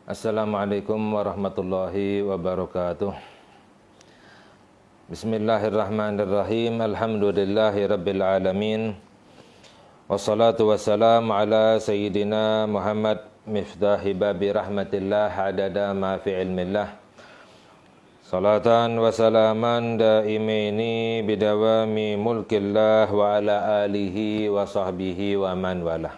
Assalamualaikum warahmatullahi wabarakatuh. Bismillahirrahmanirrahim. Alhamdulillahi rabbil alamin. Wassalatu wassalamu ala sayyidina Muhammad miftahi babi rahmatillah adada ma fi ilmillah. Salatan wa salaman daimaini bidawami mulkillah wa ala alihi wa sahbihi wa man walah.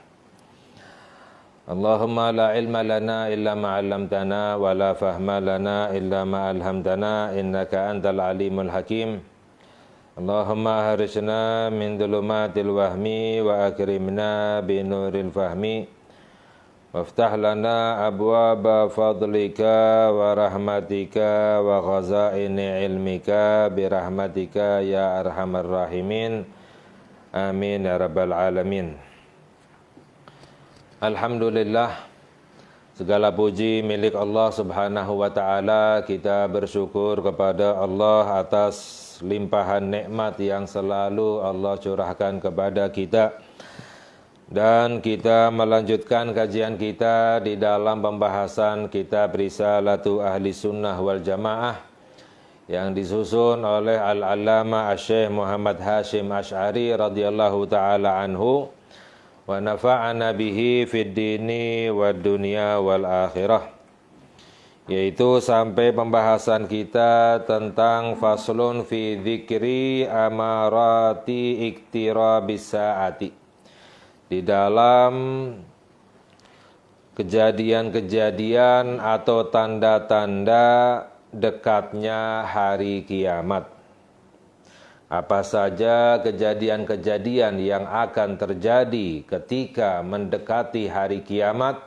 Allahumma la ilma lana illa ma 'allamtana wa la fahma lana illa ma alhamtana innaka antal alimul hakim. Allahumma harisna min dhulumatil wahmi wa akrimna bi nuril fahmi waftah lana abwaba fadlika wa rahmatika wa khazaini ilmika bi rahmatika ya arhamar rahimin. Amin ya rabbal alamin. Alhamdulillah, segala puji milik Allah subhanahu wa ta'ala. Kita bersyukur kepada Allah atas limpahan nikmat yang selalu Allah curahkan kepada kita. Dan kita melanjutkan kajian kita di dalam pembahasan kitab Risalatu Ahli Sunnah wal Jamaah yang disusun oleh Al-Allamah Asy-Syaikh Muhammad Hashim Asy'ari radhiyallahu ta'ala anhu. Wa nafa'ana bihi fid dini wad dunya wal akhirah, yaitu sampai pembahasan kita tentang faslun fi dzikri amarati iktirabis saati, di dalam kejadian-kejadian atau tanda-tanda dekatnya hari kiamat. Apa saja kejadian-kejadian yang akan terjadi ketika mendekati hari kiamat,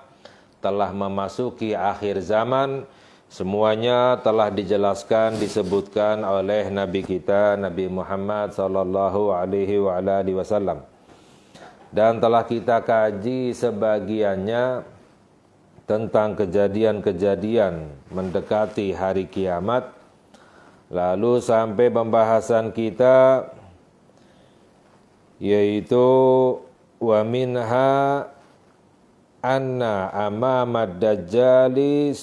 telah memasuki akhir zaman, semuanya telah dijelaskan, disebutkan oleh Nabi kita, Nabi Muhammad sallallahu alaihi wasallam. Dan telah kita kaji sebagiannya tentang kejadian-kejadian mendekati hari kiamat. Lalu sampai pembahasan kita yaitu wa minha anna amamad dajjali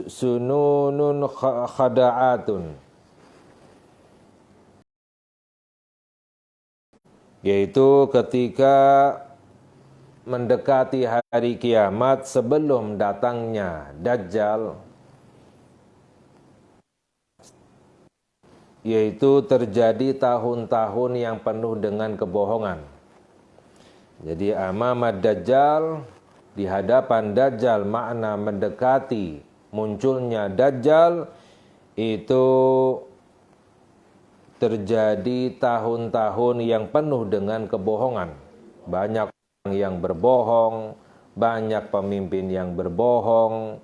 sununun khada'atun, yaitu ketika mendekati hari kiamat sebelum datangnya Dajjal, yaitu terjadi tahun-tahun yang penuh dengan kebohongan. Jadi amamad dajjal, di hadapan Dajjal, makna mendekati munculnya Dajjal, itu terjadi tahun-tahun yang penuh dengan kebohongan. Banyak orang yang berbohong, banyak pemimpin yang berbohong.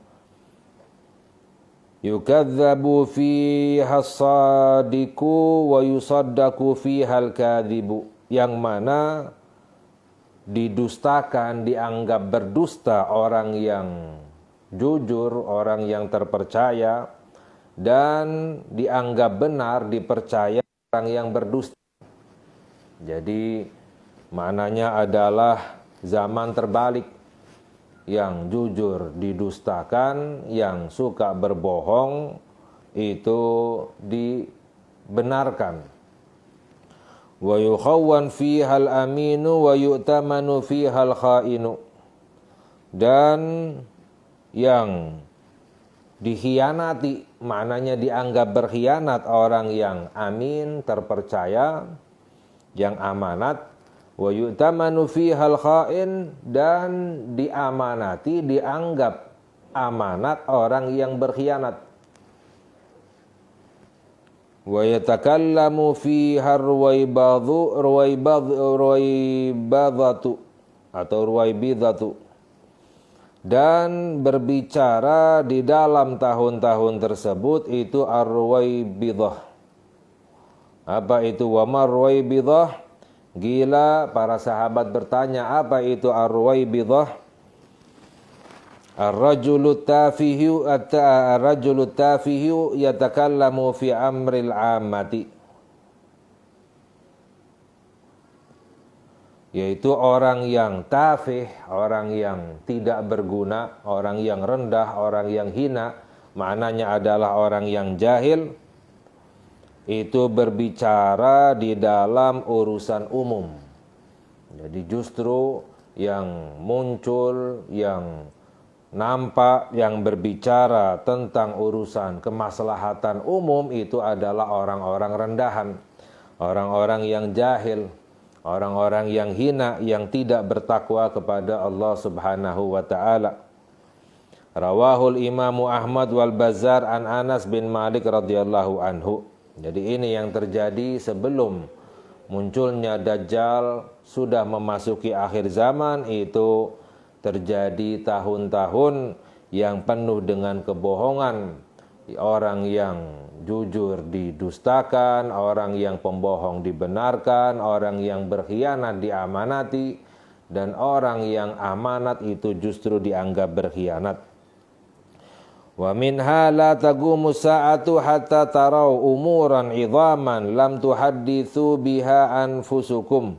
Yukadzabu fiha as-sadiqu wa yusaddaku fiha al-kadzibu, yang mana didustakan, dianggap berdusta orang yang jujur, orang yang terpercaya, dan dianggap benar, dipercaya orang yang berdusta. Jadi maknanya adalah zaman terbalik, yang jujur didustakan, yang suka berbohong itu dibenarkan. Wa yukhawwan fihal aminu wa yu'tamanu fihal khainu, dan yang dikhianati, maknanya dianggap berkhianat orang yang amin, terpercaya, yang amanat. Wa yu'tamanu fihal kha'in, dan diamanati, dianggap amanat orang yang berkhianat. Wa yatakallamu fiha ruwaibadatu atau ruwaibidatu, dan berbicara di dalam tahun-tahun tersebut itu ar-ruwaibidah. Apa itu wa mar-ruwaibidah? Gila, para sahabat bertanya, apa itu ar-ruwaibidah? Ar-rajulu tafihu yatakallamu fi amril ammati, yaitu orang yang tafih, orang yang tidak berguna, orang yang rendah, orang yang hina, maknanya adalah orang yang jahil, itu berbicara di dalam urusan umum. Jadi justru yang muncul, yang nampak, yang berbicara tentang urusan kemaslahatan umum itu adalah orang-orang rendahan, orang-orang yang jahil, orang-orang yang hina, yang tidak bertakwa kepada Allah Subhanahu wa taala. Rawahul Imamu Ahmad wal Bazzar an Anas bin Malik radhiyallahu anhu. Jadi ini yang terjadi sebelum munculnya Dajjal, sudah memasuki akhir zaman, itu terjadi tahun-tahun yang penuh dengan kebohongan. Orang yang jujur didustakan, orang yang pembohong dibenarkan, orang yang berkhianat diamanati, dan orang yang amanat itu justru dianggap berkhianat. Wa minha la taqumu sa'atu hatta tarau umuran idhaman lam tuhadditsu biha anfusukum.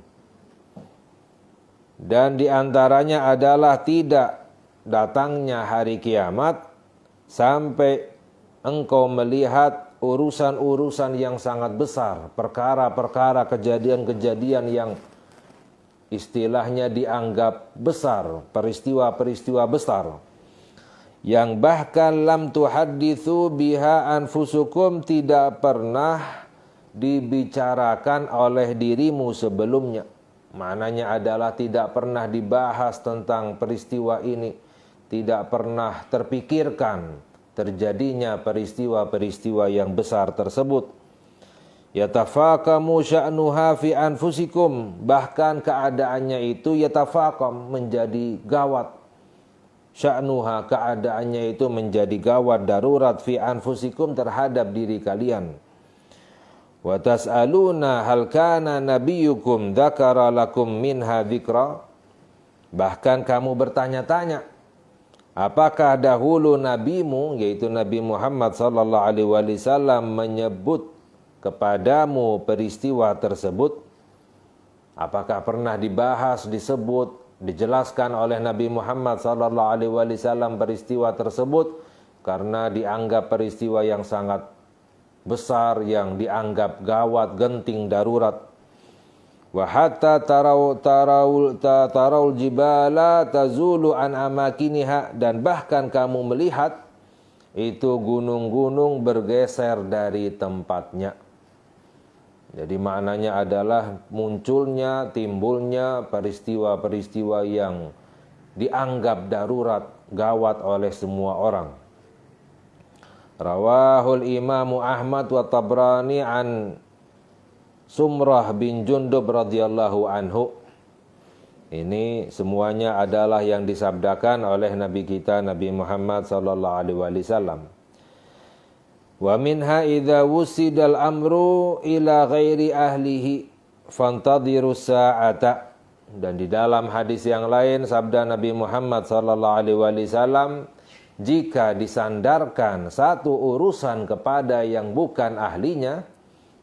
Dan diantaranya adalah tidak datangnya hari kiamat sampai engkau melihat urusan-urusan yang sangat besar, perkara-perkara, kejadian-kejadian yang istilahnya dianggap besar, peristiwa-peristiwa besar, yang bahkan lam tuhadditsu biha anfusukum, tidak pernah dibicarakan oleh dirimu sebelumnya. Maknanya adalah tidak pernah dibahas tentang peristiwa ini, tidak pernah terpikirkan terjadinya peristiwa-peristiwa yang besar tersebut. Yatafaqamu sya'nuha fi anfusikum, bahkan keadaannya itu yatafaqam, menjadi gawat. Sya'nuha, keadaannya itu menjadi gawat, darurat, fi anfusikum, terhadap diri kalian. Wa tas'aluna hal kana nabiyyukum dzakara lakum minha dzikra, bahkan kamu bertanya-tanya, apakah dahulu nabimu, yaitu Nabi Muhammad sallallahu alaihi wasallam, menyebut kepadamu peristiwa tersebut? Apakah pernah dibahas, disebut, dijelaskan oleh Nabi Muhammad sallallahu alaihi wasallam peristiwa tersebut? Karena dianggap peristiwa yang sangat besar, yang dianggap gawat, genting, darurat. Wa hatta taraul jibala tazulu an amakiniha, dan bahkan kamu melihat itu gunung-gunung bergeser dari tempatnya. Jadi maknanya adalah munculnya, timbulnya peristiwa-peristiwa yang dianggap darurat, gawat oleh semua orang. Rawahul Imamu Ahmad wa Tabrani an Sumrah bin Jundub radhiyallahu anhu. Ini semuanya adalah yang disabdakan oleh Nabi kita Nabi Muhammad sallallahu alaihi wasallam. Wa minha idza wusidal amru ila ghairi ahlihi fantadhirus sa'ata. Dan di dalam hadis yang lain sabda Nabi Muhammad sallallahu alaihi wasallam, jika disandarkan satu urusan kepada yang bukan ahlinya,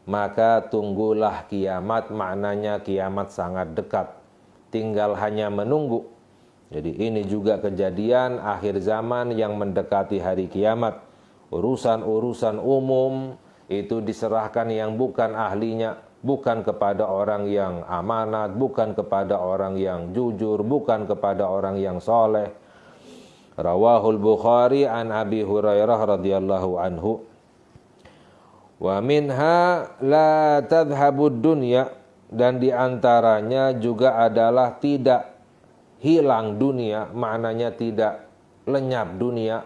maka tunggulah kiamat, maknanya kiamat sangat dekat, tinggal hanya menunggu. Jadi ini juga kejadian akhir zaman yang mendekati hari kiamat. Urusan-urusan umum itu diserahkan yang bukan ahlinya, bukan kepada orang yang amanat, bukan kepada orang yang jujur, bukan kepada orang yang soleh. Rawahul Bukhari an Abi Hurairah radhiyallahu anhu. Wa minha la tadhhabud dunya, dan diantaranya juga adalah tidak hilang dunia, maknanya tidak lenyap dunia,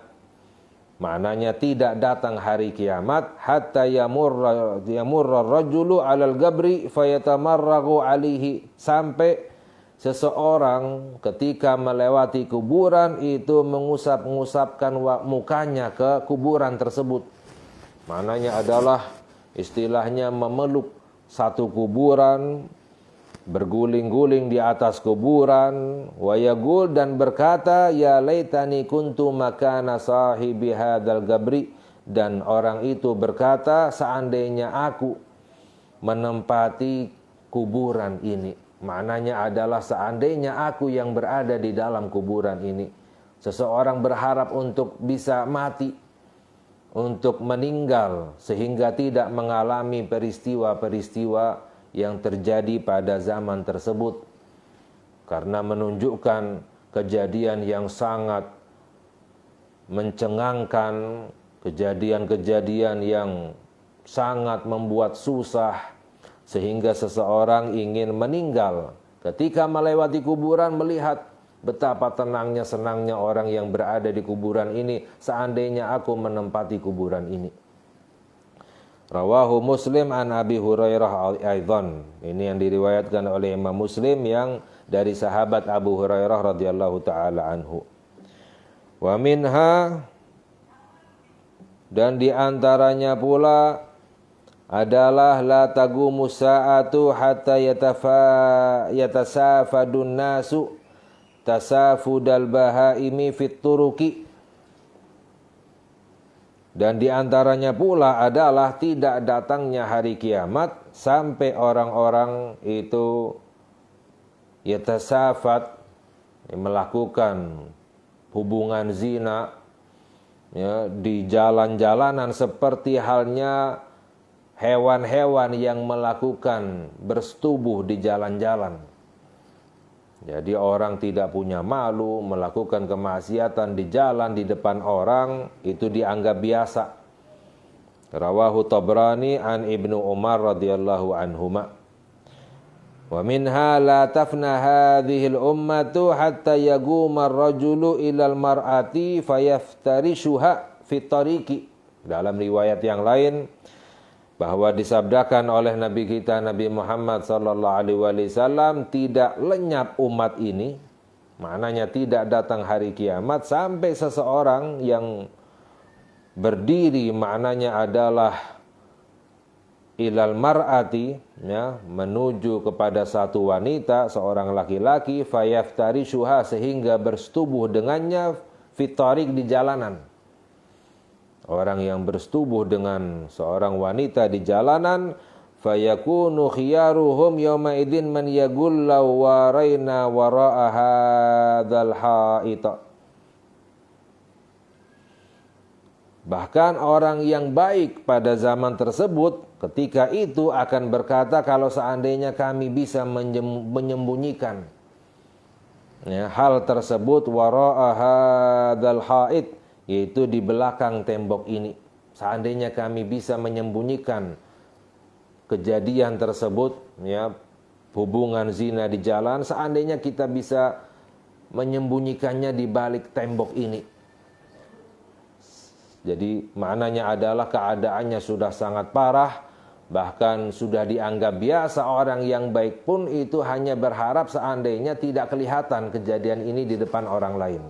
maknanya tidak datang hari kiamat. Hatta yamurra rajulu alal gabri fayatamarragu alihi, sampai seseorang ketika melewati kuburan itu mengusap-ngusapkan mukanya ke kuburan tersebut. Maknanya adalah istilahnya memeluk satu kuburan, berguling-guling di atas kuburan, wa yaqul, dan berkata, ya laitani kuntu makana sahibi hadzal gabri, dan orang itu berkata, seandainya aku menempati kuburan ini. Maknanya adalah seandainya aku yang berada di dalam kuburan ini. Seseorang berharap untuk bisa mati, untuk meninggal, sehingga tidak mengalami peristiwa-peristiwa yang terjadi pada zaman tersebut. Karena menunjukkan kejadian yang sangat mencengangkan, kejadian-kejadian yang sangat membuat susah, sehingga seseorang ingin meninggal. Ketika melewati kuburan melihat betapa tenangnya, senangnya orang yang berada di kuburan ini, seandainya aku menempati kuburan ini. Rawahu Muslim an Abi Hurairah aidan. Ini yang diriwayatkan oleh Imam Muslim yang dari sahabat Abu Hurairah radhiyallahu taala anhu. Wa minha, dan di antaranya pula adalah la taqumu sa'atu hatta yatasafadun nasu tasafudal bahaimi fit turuki. Dan di antaranya pula adalah tidak datangnya hari kiamat sampai orang-orang itu yatasafat, melakukan hubungan zina ya, di jalan-jalanan seperti halnya hewan-hewan yang melakukan bersetubuh di jalan-jalan. Jadi orang tidak punya malu, melakukan kemaksiatan di jalan di depan orang, itu dianggap biasa. Rawahu Tabrani an Ibnu Umar radhiyallahu anhuma. Wa minha la tafna hadhihi al-ummatu hatta yaquma ar-rajulu ila al-mar'ati fayaftarishuha fi tariqi. Dalam riwayat yang lain bahwa disabdakan oleh Nabi kita Nabi Muhammad sallallahu alaihi wasallam, tidak lenyap umat ini, maknanya tidak datang hari kiamat sampai seseorang yang berdiri, maknanya adalah ilal mar'ati ya, menuju kepada satu wanita, seorang laki-laki, fayaftarishuha, sehingga bersetubuh dengannya fitarik, di jalanan. Orang yang bersetubuh dengan seorang wanita di jalanan, fayakunu khiyaruhum yawma idzin man yaqul law waraina wara'a hadzal haita. Bahkan orang yang baik pada zaman tersebut ketika itu akan berkata, kalau seandainya kami bisa menyembunyikan ya, hal tersebut, wara'a hadzal hait, yaitu di belakang tembok ini. Seandainya kami bisa menyembunyikan kejadian tersebut ya, hubungan zina di jalan, seandainya kita bisa menyembunyikannya di balik tembok ini. Jadi maknanya adalah keadaannya sudah sangat parah, bahkan sudah dianggap biasa. Orang yang baik pun itu hanya berharap seandainya tidak kelihatan kejadian ini di depan orang lain.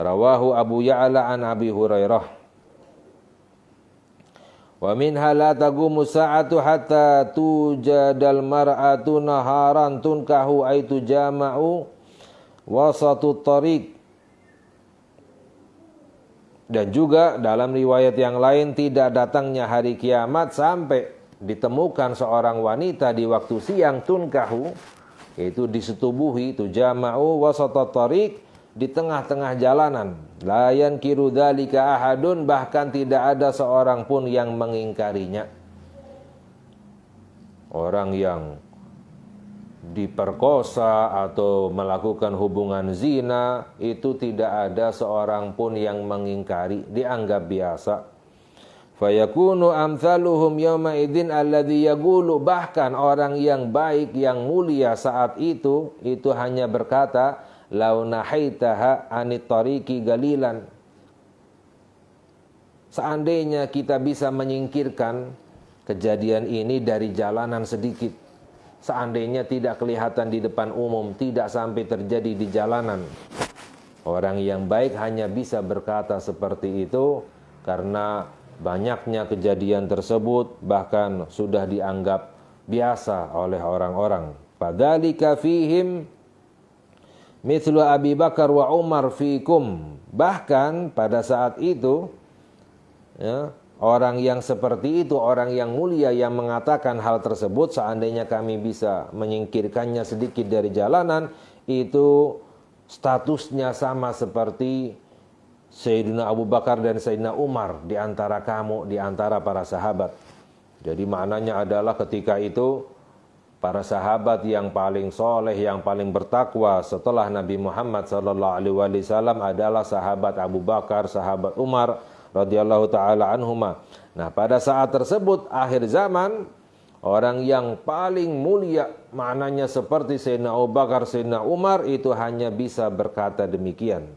Rawahu Abu Ya'la an Abi Hurairah. Wa minha la taqumu sa'atu hatta tujadal mar'atu naharan tunkahu ay tujama'u wasatu tariq. Dan juga dalam riwayat yang lain, tidak datangnya hari kiamat sampai ditemukan seorang wanita di waktu siang, tunkahu, yaitu disetubuhi, tujama'u wasata tariq, di tengah-tengah jalanan. La yankiru dzalika ahadun, bahkan tidak ada seorang pun yang mengingkarinya. Orang yang diperkosa atau melakukan hubungan zina, itu tidak ada seorang pun yang mengingkari, dianggap biasa. Fayakunu amsaluhum yawma idzin alladhi yaqulu, bahkan orang yang baik yang mulia saat itu hanya berkata, lau nahaitaha anit tariqi galilan, seandainya kita bisa menyingkirkan kejadian ini dari jalanan sedikit, seandainya tidak kelihatan di depan umum, tidak sampai terjadi di jalanan. Orang yang baik hanya bisa berkata seperti itu karena banyaknya kejadian tersebut bahkan sudah dianggap biasa oleh orang-orang. Fadzalika fihim mithlu Abi Bakar wa Umar fikum. Bahkan pada saat itu ya, orang yang seperti itu, orang yang mulia yang mengatakan hal tersebut, seandainya kami bisa menyingkirkannya sedikit dari jalanan, itu statusnya sama seperti Sayyidina Abu Bakar dan Sayyidina Umar di antara kamu, di antara para sahabat. Jadi maknanya adalah ketika itu para sahabat yang paling soleh, yang paling bertakwa setelah Nabi Muhammad SAW adalah sahabat Abu Bakar, sahabat Umar radhiyallahu taala anhuma. Nah, pada saat tersebut akhir zaman, orang yang paling mulia maknanya seperti Sayyidina Abu Bakar, Sayyidina Umar itu hanya bisa berkata demikian.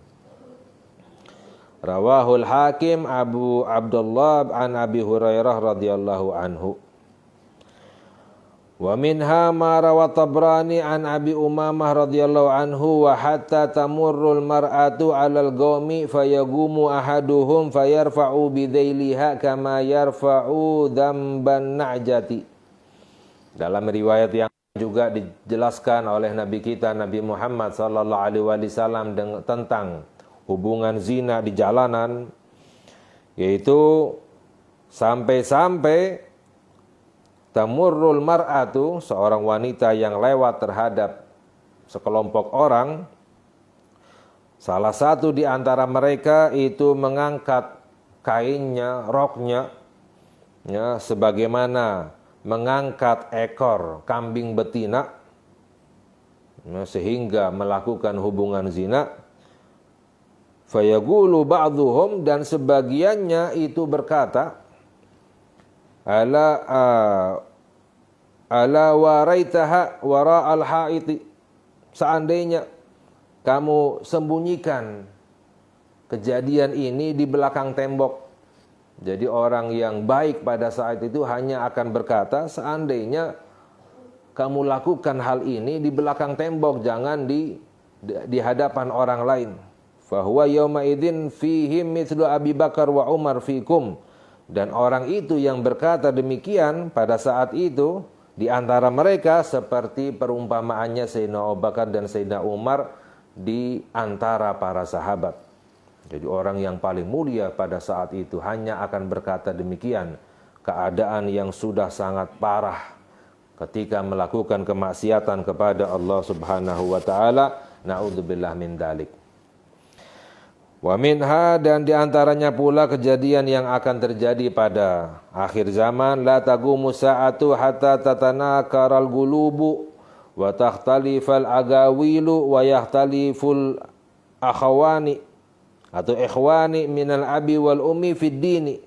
Rawahul Hakim Abu Abdullah an Abi Hurairah radhiyallahu anhu. Wa minha ma rawa Tabrani an Abi Umamah radhiyallahu anhu wa hatta tamurrul mar'atu 'alal qaumi fayagumu ahaduhum fayarfa'u bidailiha kama yarfa'u dzamban na'jati. Dalam riwayat yang juga dijelaskan oleh Nabi kita Nabi Muhammad sallallahu alaihi wasallam tentang hubungan zina di jalanan, yaitu sampai-sampai tamurrul mar'atu, seorang wanita yang lewat terhadap sekelompok orang, salah satu di antara mereka itu mengangkat kainnya, roknya, ya, sebagaimana mengangkat ekor kambing betina, ya, sehingga melakukan hubungan zina. Fayaqulu ba'dhuhum, dan sebagiannya itu berkata, ala waraitaha wara'al haiti, seandainya kamu sembunyikan kejadian ini di belakang tembok. Jadi orang yang baik pada saat itu hanya akan berkata, seandainya kamu lakukan hal ini di belakang tembok, jangan di hadapan orang lain. Fahuwa yawma idzin fihim mithlu Abi Bakar wa Umar fikum. Dan orang itu yang berkata demikian pada saat itu di antara mereka seperti perumpamaannya Sayyidina Abu Bakar dan Sayyidina Umar di antara para sahabat. Jadi orang yang paling mulia pada saat itu hanya akan berkata demikian. Keadaan yang sudah sangat parah ketika melakukan kemaksiatan kepada Allah Subhanahu wa taala. Na'udzubillah min dzalik. Wa minha, dan diantaranya pula kejadian yang akan terjadi pada akhir zaman, la taqumu sa'atu hatta tatanakaral gulubu wa takhtalifal agawilu wa yahtaliful akhawani atau ikhwani minal abi wal ummi fid dini.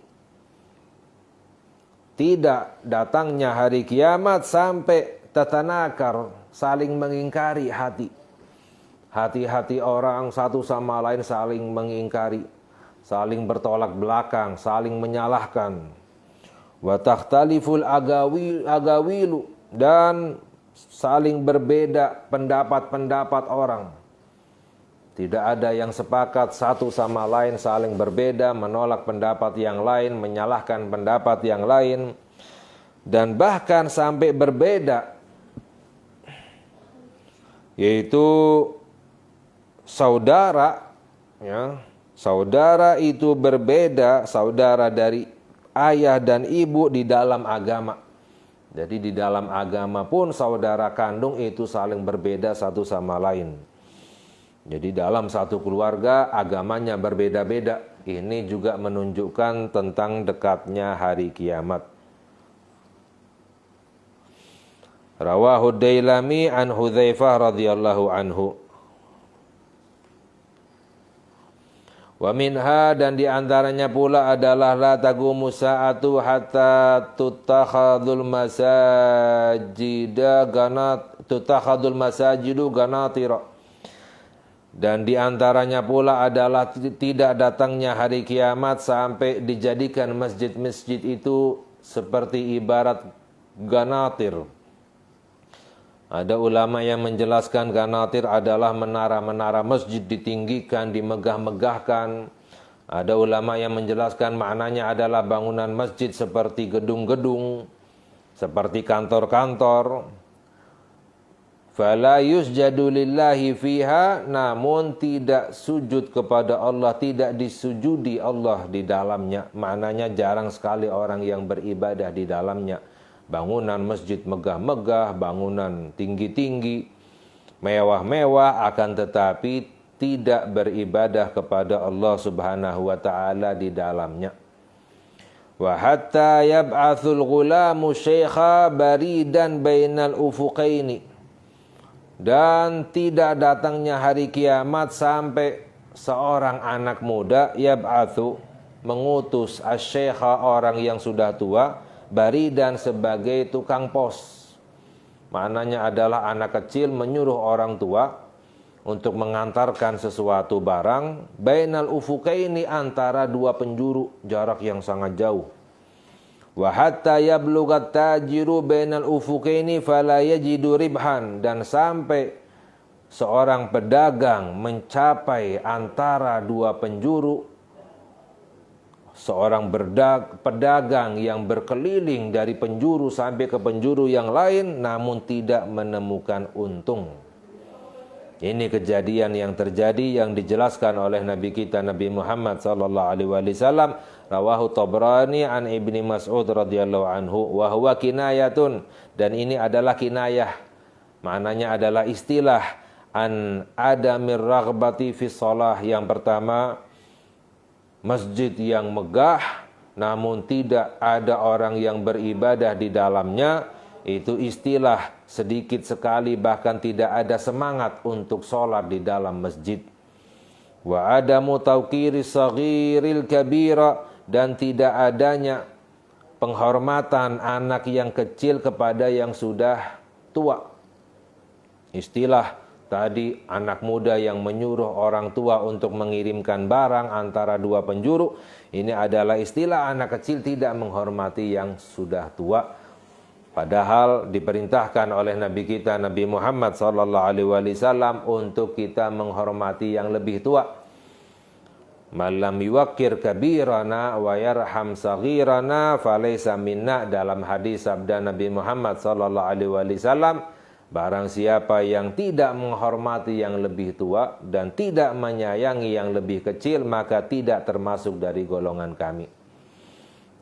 Tidak datangnya hari kiamat sampai tatanakar, saling mengingkari hati-hati orang satu sama lain, saling mengingkari, saling bertolak belakang, saling menyalahkan. Wa takhtaliful agawilu, dan saling berbeda pendapat-pendapat orang. Tidak ada yang sepakat, satu sama lain saling berbeda, menolak pendapat yang lain, menyalahkan pendapat yang lain, dan bahkan sampai berbeda, yaitu saudara, ya, saudara itu berbeda, saudara dari ayah dan ibu di dalam agama. Jadi di dalam agama pun saudara kandung itu saling berbeda satu sama lain. Jadi dalam satu keluarga agamanya berbeda-beda. Ini juga menunjukkan tentang dekatnya hari kiamat. Rawahu Dailami an Hudzaifah radhiyallahu anhu. Wa minha, dan diantaranya pula adalah la taqumu sa'atu hatta tutakhadul masajidu ganatira. Dan diantaranya pula adalah tidak datangnya hari kiamat sampai dijadikan masjid-masjid itu seperti ibarat ganatir. Ada ulama yang menjelaskan ganatir adalah menara-menara masjid ditinggikan, dimegah-megahkan. Ada ulama yang menjelaskan maknanya adalah bangunan masjid seperti gedung-gedung, seperti kantor-kantor. Fala yusjadu lillahi fiha, namun tidak sujud kepada Allah, tidak disujudi Allah di dalamnya. Maknanya jarang sekali orang yang beribadah di dalamnya. Bangunan masjid megah-megah, bangunan tinggi-tinggi, mewah-mewah, akan tetapi tidak beribadah kepada Allah Subhanahu wa taala di dalamnya. Wa hatta yab'atsul ghulamu syaikha baridan bainal ufuqaini, dan tidak datangnya hari kiamat sampai seorang anak muda yab'atsu, mengutus asy-syaikha, orang yang sudah tua, baridan, sebagai tukang pos. Maknanya adalah anak kecil menyuruh orang tua untuk mengantarkan sesuatu barang, bainal ufuqaini, antara dua penjuru, jarak yang sangat jauh. Wa hatta yablughat tajiru bainal ufuqaini fala yajidu ribhan, dan sampai seorang pedagang mencapai antara dua penjuru, seorang pedagang yang berkeliling dari penjuru sampai ke penjuru yang lain namun tidak menemukan untung. Ini kejadian yang terjadi yang dijelaskan oleh Nabi kita Nabi Muhammad sallallahu alaihi wasallam. Rawahu Tabrani an Ibni Mas'ud radhiyallahu anhu wa huwa kinayatun, dan ini adalah kinayah. Maknanya adalah istilah an adamir raghbati fi shalah. Yang pertama, masjid yang megah namun tidak ada orang yang beribadah di dalamnya, itu istilah sedikit sekali, bahkan tidak ada semangat untuk sholat di dalam masjid. Wa adamu tauqiri saghiril kabira, dan tidak adanya penghormatan anak yang kecil kepada yang sudah tua. Istilah tadi anak muda yang menyuruh orang tua untuk mengirimkan barang antara dua penjuru, ini adalah istilah anak kecil tidak menghormati yang sudah tua. Padahal diperintahkan oleh Nabi kita Nabi Muhammad sallallahu alaihi wasallam untuk kita menghormati yang lebih tua. Malam yuwaqqir kabirana wa yarham saghirana falaysa minna, dalam hadis sabda Nabi Muhammad sallallahu alaihi wasallam, barang siapa yang tidak menghormati yang lebih tua dan tidak menyayangi yang lebih kecil, maka tidak termasuk dari golongan kami.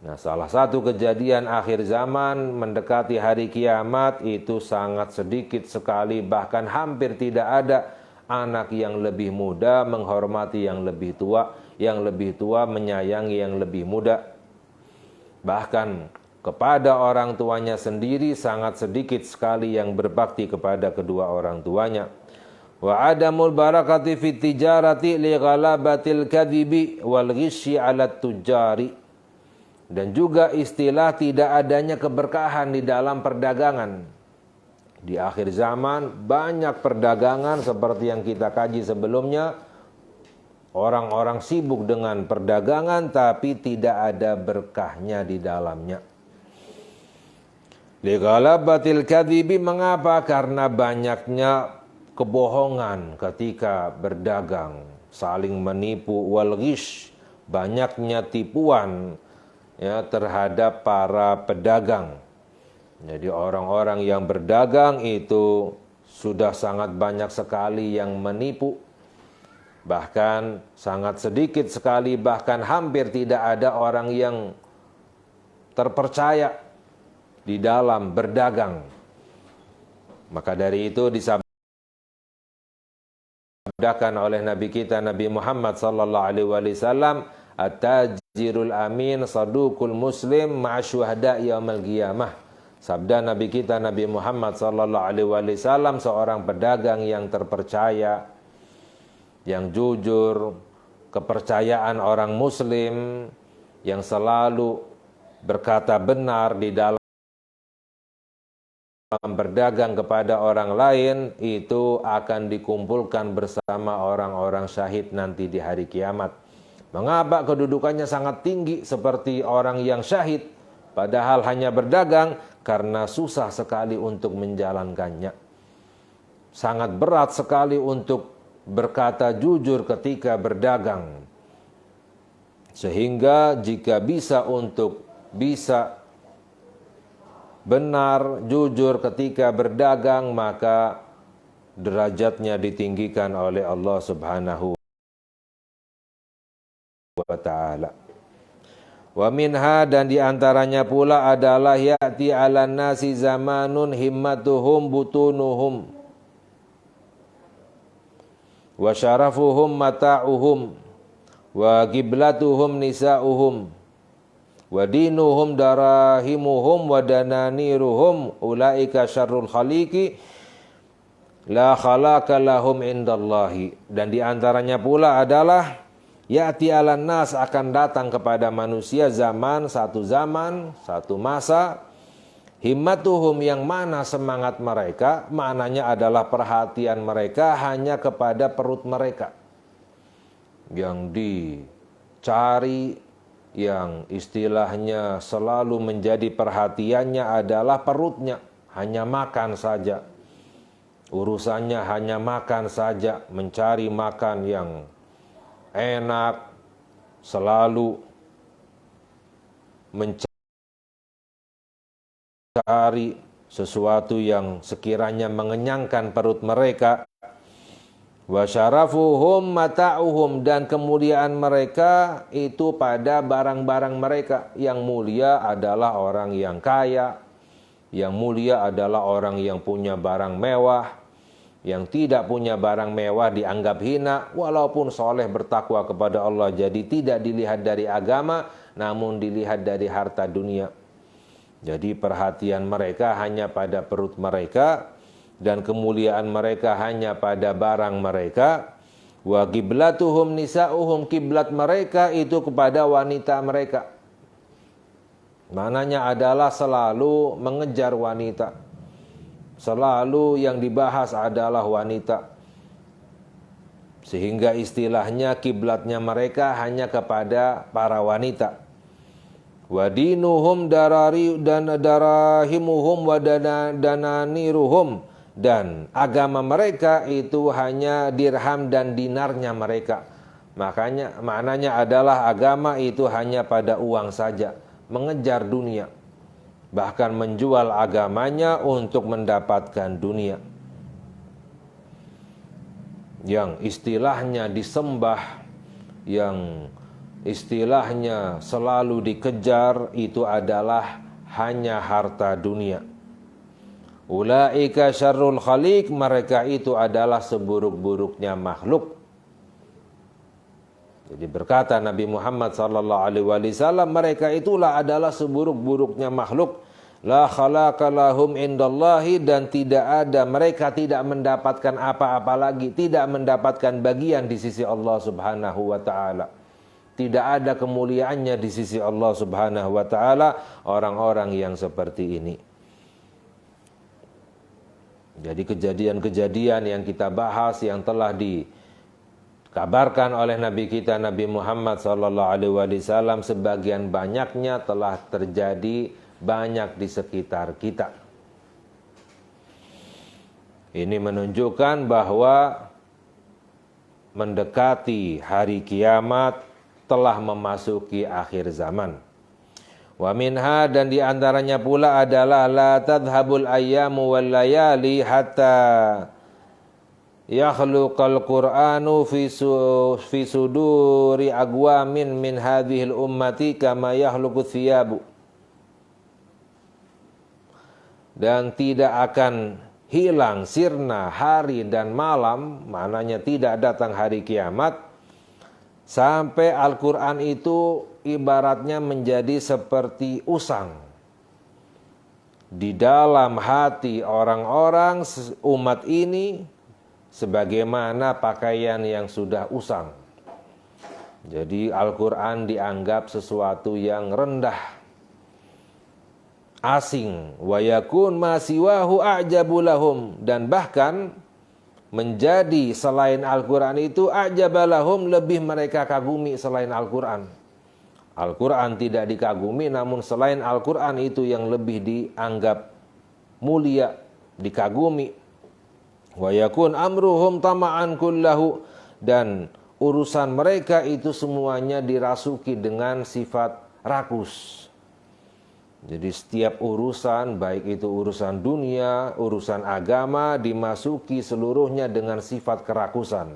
Nah, salah satu kejadian akhir zaman mendekati hari kiamat itu sangat sedikit sekali, bahkan hampir tidak ada anak yang lebih muda menghormati yang lebih tua menyayangi yang lebih muda. Bahkan kepada orang tuanya sendiri sangat sedikit sekali yang berbakti kepada kedua orang tuanya. Wa adamul barakati fit tijarati li ghalabatil kadhibi wal ghisyi 'ala tujari. Dan juga istilah tidak adanya keberkahan di dalam perdagangan. Di akhir zaman banyak perdagangan seperti yang kita kaji sebelumnya. Orang-orang sibuk dengan perdagangan tapi tidak ada berkahnya di dalamnya. Lighalabatil kadhibi, mengapa? Karena banyaknya kebohongan ketika berdagang, saling menipu, wal ghish, banyaknya tipuan ya terhadap para pedagang. Jadi orang-orang yang berdagang itu sudah sangat banyak sekali yang menipu. Bahkan sangat sedikit sekali, bahkan hampir tidak ada orang yang terpercaya di dalam berdagang. Maka dari itu disabdakan oleh Nabi kita Nabi Muhammad sallallahu alaihi wasallam, at-tajirul amin saduqul muslim ma'asyuhada yaumil qiyamah. Sabda Nabi kita Nabi Muhammad sallallahu alaihi wasallam, seorang pedagang yang terpercaya, yang jujur, kepercayaan orang muslim, yang selalu berkata benar di dalam berdagang kepada orang lain, itu akan dikumpulkan bersama orang-orang syahid nanti di hari kiamat. Mengapa kedudukannya sangat tinggi seperti orang yang syahid, padahal hanya berdagang? Karena susah sekali untuk menjalankannya. Sangat berat sekali untuk berkata jujur ketika berdagang. Sehingga jika bisa benar, jujur ketika berdagang, maka derajatnya ditinggikan oleh Allah Subhanahu wa ta'ala. Wa minha, dan diantaranya pula adalah ya'ti 'alan nasi zamanun himmatuhum butunuhum wa syarafuhum mata'uhum wa qiblatuhum nisa'uhum wa dinuhum darahimuhum wa dananiruhum ulaika syarrul khaliqi la khalaqa lahum indallahi. Dan diantaranya pula adalah ya'ti 'alan nas, akan datang kepada manusia satu masa, himmatuhum, yang mana semangat mereka, maknanya adalah perhatian mereka hanya kepada perut mereka. Yang dicari, yang istilahnya selalu menjadi perhatiannya adalah perutnya, hanya makan saja. Urusannya hanya makan saja, mencari makan yang enak, selalu mencari sesuatu yang sekiranya mengenyangkan perut mereka. Wa syarafuhum mata'uhum, dan kemuliaan mereka itu pada barang-barang mereka. Yang mulia adalah orang yang kaya, yang mulia adalah orang yang punya barang mewah. Yang tidak punya barang mewah dianggap hina, walaupun soleh bertakwa kepada Allah. Jadi tidak dilihat dari agama, namun dilihat dari harta dunia. Jadi perhatian mereka hanya pada perut mereka, dan kemuliaan mereka hanya pada barang mereka. Wa qiblatuhum nisa'uhum, kiblat mereka itu kepada wanita mereka. Maknanya adalah selalu mengejar wanita. Selalu yang dibahas adalah wanita. Sehingga istilahnya kiblatnya mereka hanya kepada para wanita. Wa dinuhum darahimuhum wa dananiruhum, dan agama mereka itu hanya dirham dan dinarnya mereka. Maknanya adalah agama itu hanya pada uang saja, mengejar dunia. Bahkan menjual agamanya untuk mendapatkan dunia. Yang istilahnya disembah, yang istilahnya selalu dikejar, itu adalah hanya harta dunia. Ulaika syarrul khaliq, mereka itu adalah seburuk-buruknya makhluk. Jadi berkata Nabi Muhammad SAW, mereka itulah adalah seburuk-buruknya makhluk. La khalaqa lahum indallahi, dan mereka tidak mendapatkan apa-apa lagi, tidak mendapatkan bagian di sisi Allah Subhanahu wa ta'ala. Tidak ada kemuliaannya di sisi Allah Subhanahu wa ta'ala orang-orang yang seperti ini. Jadi kejadian-kejadian yang kita bahas, yang telah dikabarkan oleh Nabi kita Nabi Muhammad SAW, sebagian banyaknya telah terjadi banyak di sekitar kita. Ini menunjukkan bahwa mendekati hari kiamat, telah memasuki akhir zaman. Wa minha, dan diantaranya pula adalah la tadhhabul ayyamu wal layali hatta yakhluqal Qur'anu fi suduri agwamin min hadhil ummati kama yakhluqu thiyabu. Dan tidak akan hilang sirna hari dan malam, maknanya tidak datang hari kiamat, sampai Al-Quran itu ibaratnya menjadi seperti usang di dalam hati orang-orang umat ini, sebagaimana pakaian yang sudah usang. Jadi Al-Quran dianggap sesuatu yang rendah, asing. Wa yakun ma siwahu a'jabu lahum, dan bahkan menjadi selain Al-Quran itu a'jabalahum, lebih mereka kagumi selain Al-Quran. Al-Quran tidak dikagumi, namun selain Al-Quran itu yang lebih dianggap mulia, dikagumi. Wa yakun amruhum tama'an kullahu, dan urusan mereka itu semuanya dirasuki dengan sifat rakus. Jadi setiap urusan, baik itu urusan dunia, urusan agama, dimasuki seluruhnya dengan sifat kerakusan.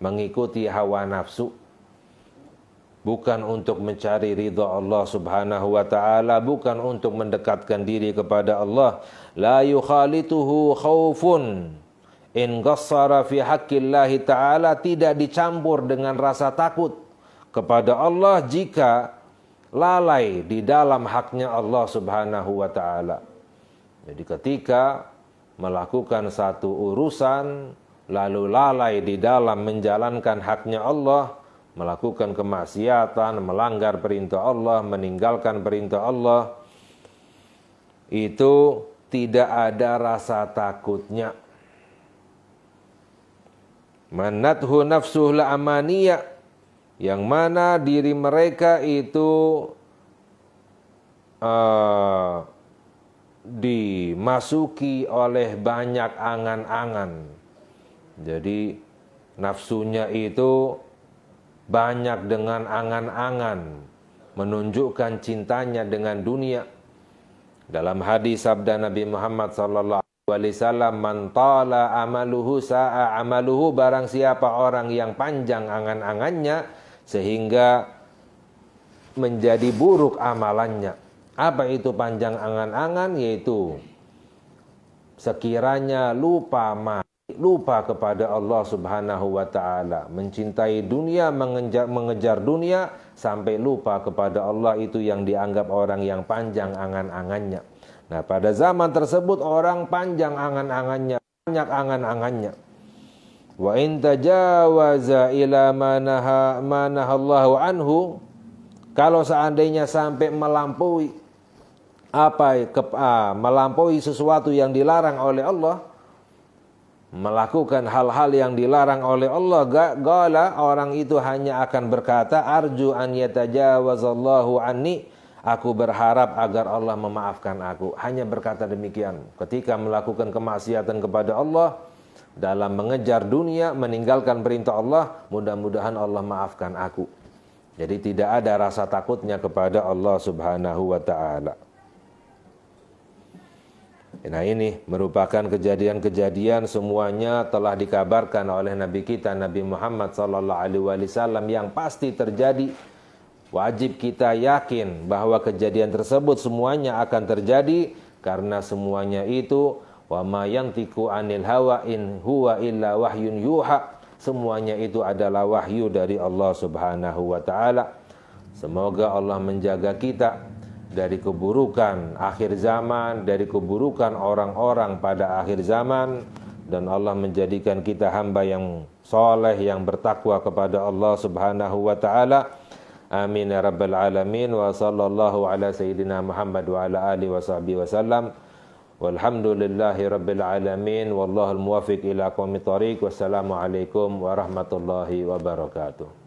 Mengikuti hawa nafsu. Bukan untuk mencari ridha Allah subhanahu wa ta'ala, bukan untuk mendekatkan diri kepada Allah. La yukhalituhu khawfun in qassara fi haqqillahi ta'ala, tidak dicampur dengan rasa takut kepada Allah jika lalai di dalam haknya Allah subhanahu wa ta'ala. Jadi ketika melakukan satu urusan lalu lalai di dalam menjalankan haknya Allah, melakukan kemaksiatan, melanggar perintah Allah, meninggalkan perintah Allah, itu tidak ada rasa takutnya. Manathu nafsuhul amaniyah, yang mana diri mereka itu dimasuki oleh banyak angan-angan. Jadi nafsunya itu banyak dengan angan-angan, menunjukkan cintanya dengan dunia. Dalam hadis sabda Nabi Muhammad sallallahu alaihi wasallam, "Man tala amaluhu sa'a amaluhu", barang siapa orang yang panjang angan-angannya sehingga menjadi buruk amalannya. Apa itu panjang angan-angan? Yaitu sekiranya lupa kepada Allah subhanahu wa ta'ala, mencintai dunia, mengejar dunia sampai lupa kepada Allah, itu yang dianggap orang yang panjang angan-angannya. Nah, pada zaman tersebut orang panjang angan-angannya, banyak angan-angannya. Wa in tajawaza ila ma nahallahu anhu, kalau seandainya sampai melampaui melampaui sesuatu yang dilarang oleh Allah, melakukan hal-hal yang dilarang oleh Allah, gala orang itu hanya akan berkata, arju an yatajawazallahu anni, aku berharap agar Allah memaafkan aku. Hanya berkata demikian ketika melakukan kemaksiatan kepada Allah, dalam mengejar dunia, meninggalkan perintah Allah, mudah-mudahan Allah maafkan aku. Jadi tidak ada rasa takutnya kepada Allah subhanahu wa ta'ala. Nah, ini merupakan kejadian-kejadian, semuanya telah dikabarkan oleh Nabi kita Nabi Muhammad sallallahu alaihi wasallam, yang pasti terjadi. Wajib kita yakin bahwa kejadian tersebut semuanya akan terjadi, karena semuanya itu wa ma yantiqu anil hawa in huwa illa wahyun yuha, semuanya itu adalah wahyu dari Allah subhanahu wa ta'ala. Semoga Allah menjaga kita dari keburukan akhir zaman, dari keburukan orang-orang pada akhir zaman, dan Allah menjadikan kita hamba yang soleh, yang bertakwa kepada Allah subhanahu wa ta'ala. Amin ya rabbal alamin. Wa sallallahu ala sayyidina Muhammad wa ala alihi wa sahbihi wa sallam. Walhamdulillahi rabbil alamin. Wallahul muwafiq ila aqwamit thariq. Wassalamualaikum warahmatullahi wabarakatuh.